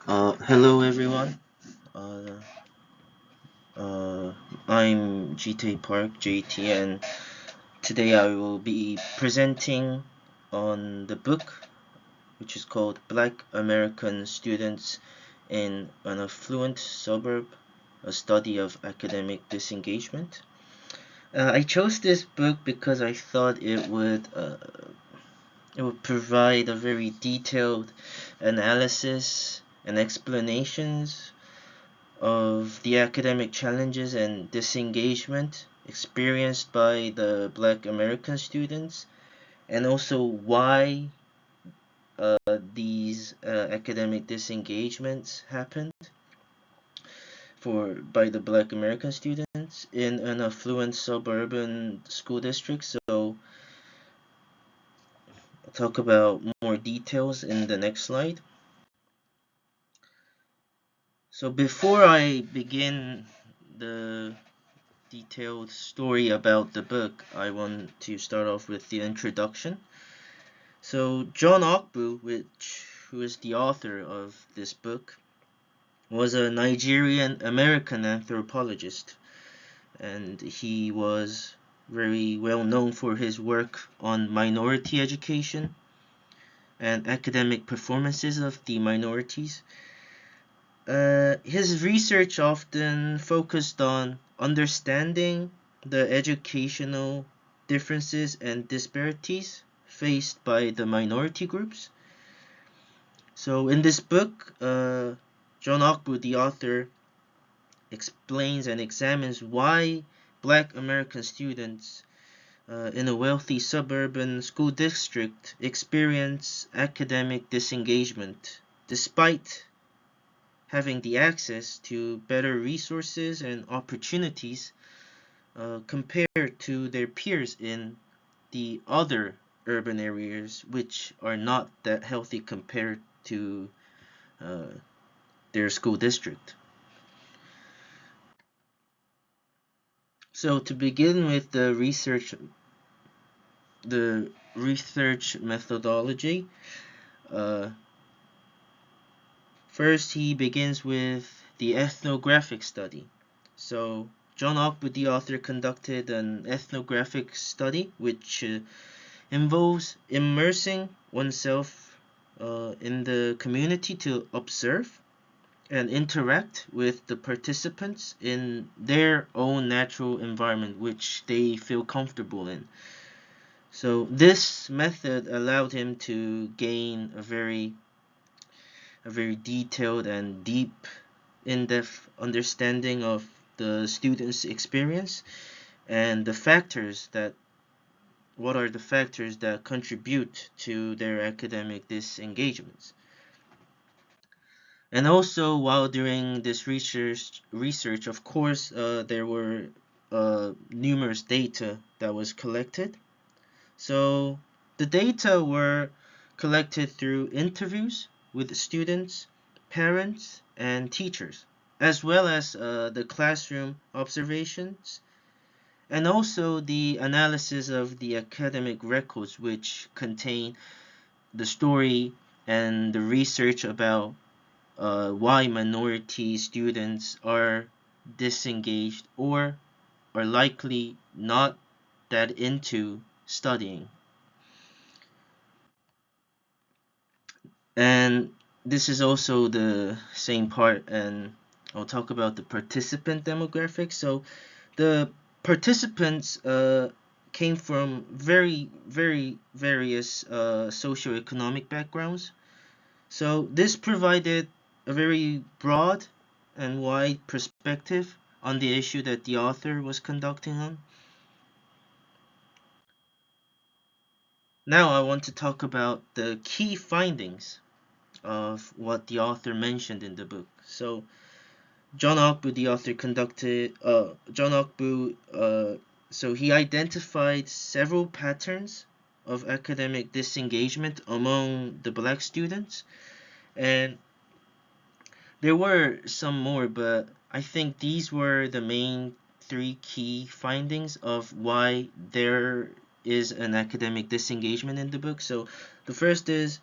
Hello everyone. Uh, uh, I'm GTA Park JT, and today I will be presenting on the book, which is called Black American Students in an Affluent Suburb: A Study of Academic Disengagement. I chose this book because I thought it would provide a very detailed analysis and explanations of the academic challenges and disengagement experienced by the Black American students, and also why these academic disengagements happened for by the Black American students in an affluent suburban school district. So I'll talk about more details in the next slide. So before I begin the detailed story about the book, I want to start off with the introduction. So John Okbu, who is the author of this book, was a Nigerian American anthropologist, and he was very well known for his work on minority education and academic performances of the minorities. His research often focused on understanding the educational differences and disparities faced by the minority groups. So, in this book, John Okbu, the author, explains and examines why Black American students in a wealthy suburban school district experience academic disengagement despite having the access to better resources and opportunities compared to their peers in the other urban areas, which are not that healthy compared to uh, their school district. So to begin with the research methodology, uh, first he begins with the ethnographic study. So John Okbu, the author, conducted an ethnographic study which involves immersing oneself in the community to observe and interact with the participants in their own natural environment, which they feel comfortable in. So this method allowed him to gain a very detailed and deep, in-depth understanding of the student's experience and the factors that what are the factors that contribute to their academic disengagements. And also, while during this research, of course, there were numerous data that was collected. So the data were collected through interviews with students, parents, and teachers, as well as the classroom observations, and also the analysis of the academic records, which contain the story and the research about why minority students are disengaged or are likely not that into studying. And this is also the same part, and I'll talk about the participant demographics. So the participants came from very various socioeconomic backgrounds. So this provided a very broad and wide perspective on the issue that the author was conducting on. Now I want to talk about the key findings of what the author mentioned in the book. So John Okbu, the author, conducted John Okbu. So he identified several patterns of academic disengagement among the black students, and there were some more, but I think these were the main three key findings of why there is an academic disengagement in the book. So the first is,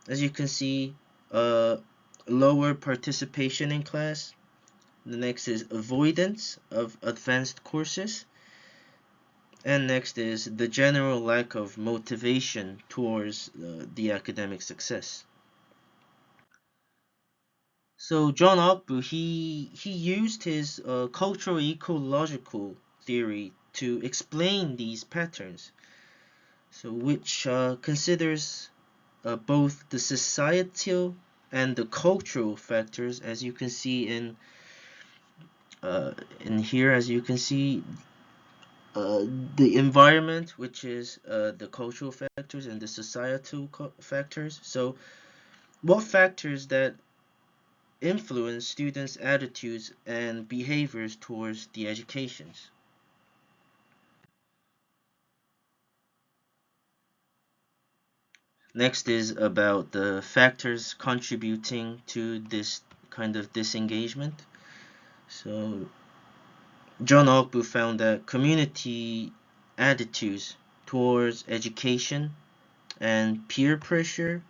as you can see, uh, lower participation in class. The next is avoidance of advanced courses. And next is the general lack of motivation towards the academic success. So John Ogbu, he used his cultural ecological theory to explain these patterns, so which considers both the societal and the cultural factors, as you can see in here, as you can see the environment, which is the cultural factors, and the societal factors. So what factors that influence students' attitudes and behaviors towards the educations. Next is about the factors contributing to this kind of disengagement. So John Ogbu found that community attitudes towards education and peer pressure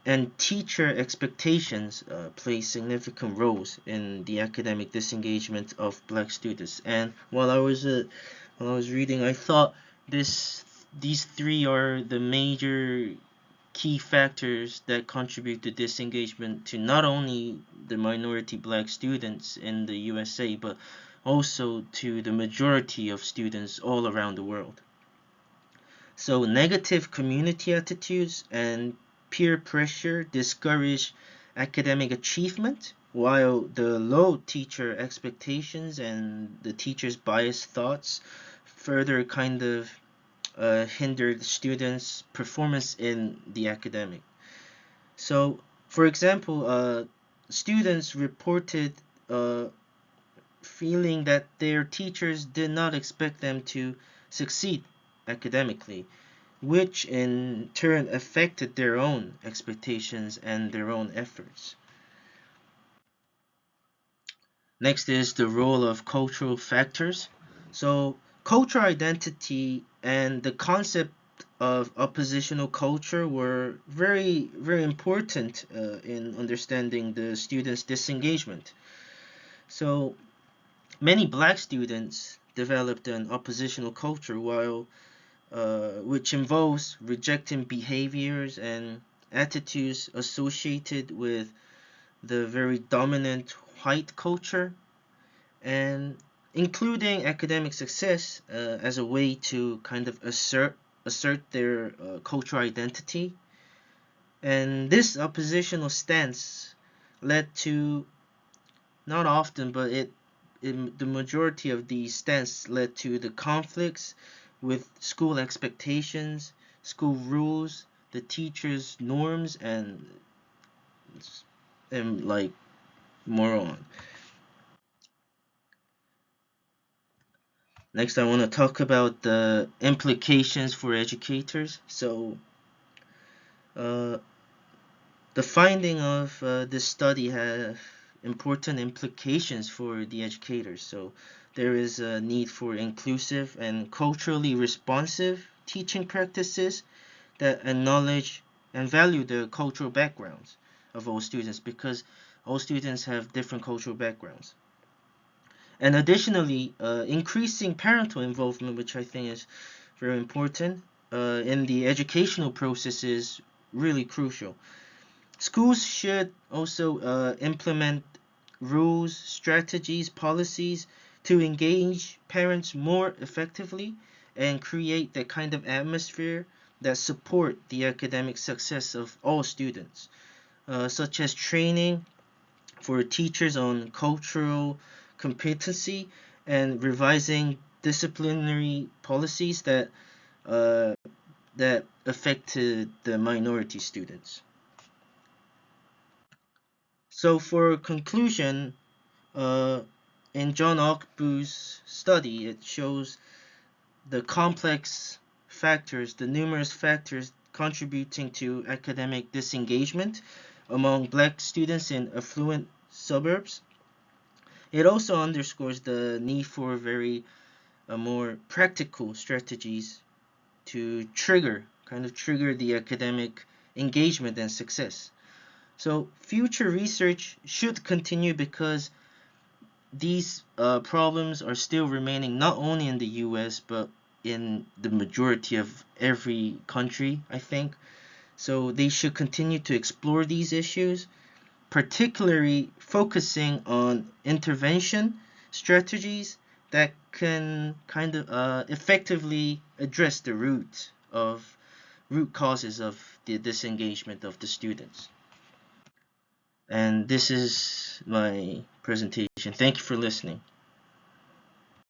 and teacher expectations play significant roles in the academic disengagement of black students. And while I was reading, I thought these three are the major key factors that contribute to disengagement to not only the minority black students in the USA, but also to the majority of students all around the world. So negative community attitudes and peer pressure discourage academic achievement, while the low teacher expectations and the teacher's biased thoughts further kind of hinder the students' performance in the academic. So, for example, students reported uh, feeling that their teachers did not expect them to succeed academically, which in turn affected their own expectations and their own efforts. Next is the role of cultural factors. So, cultural identity and the concept of oppositional culture were very, very important in understanding the students' disengagement. So, many black students developed an oppositional culture while which involves rejecting behaviors and attitudes associated with the very dominant white culture, and including academic success as a way to kind of assert their cultural identity. And this oppositional stance led to, not often, but in the majority of these stance led to the conflicts with school expectations, school rules, the teachers' norms, and like more on. Next, I want to talk about the implications for educators. So, uh, the finding of this study have important implications for the educators. So, there is a need for inclusive and culturally responsive teaching practices that acknowledge and value the cultural backgrounds of all students, because all students have different cultural backgrounds. And additionally, increasing parental involvement, which I think is very important in the educational process, is really crucial. Schools should also implement rules, strategies, policies to engage parents more effectively and create the kind of atmosphere that support the academic success of all students, such as training for teachers on cultural competency and revising disciplinary policies uh, that affected the minority students. So for conclusion, uh, in John Ogbu's study, it shows the complex factors, the numerous factors contributing to academic disengagement among black students in affluent suburbs. It also underscores the need for very more practical strategies to trigger the academic engagement and success. So future research should continue because these problems are still remaining not only in the US but in the majority of every country, I think. So they should continue to explore these issues, particularly focusing on intervention strategies that can kind of effectively address the root causes of the disengagement of the students. And this is my presentation. Thank you for listening.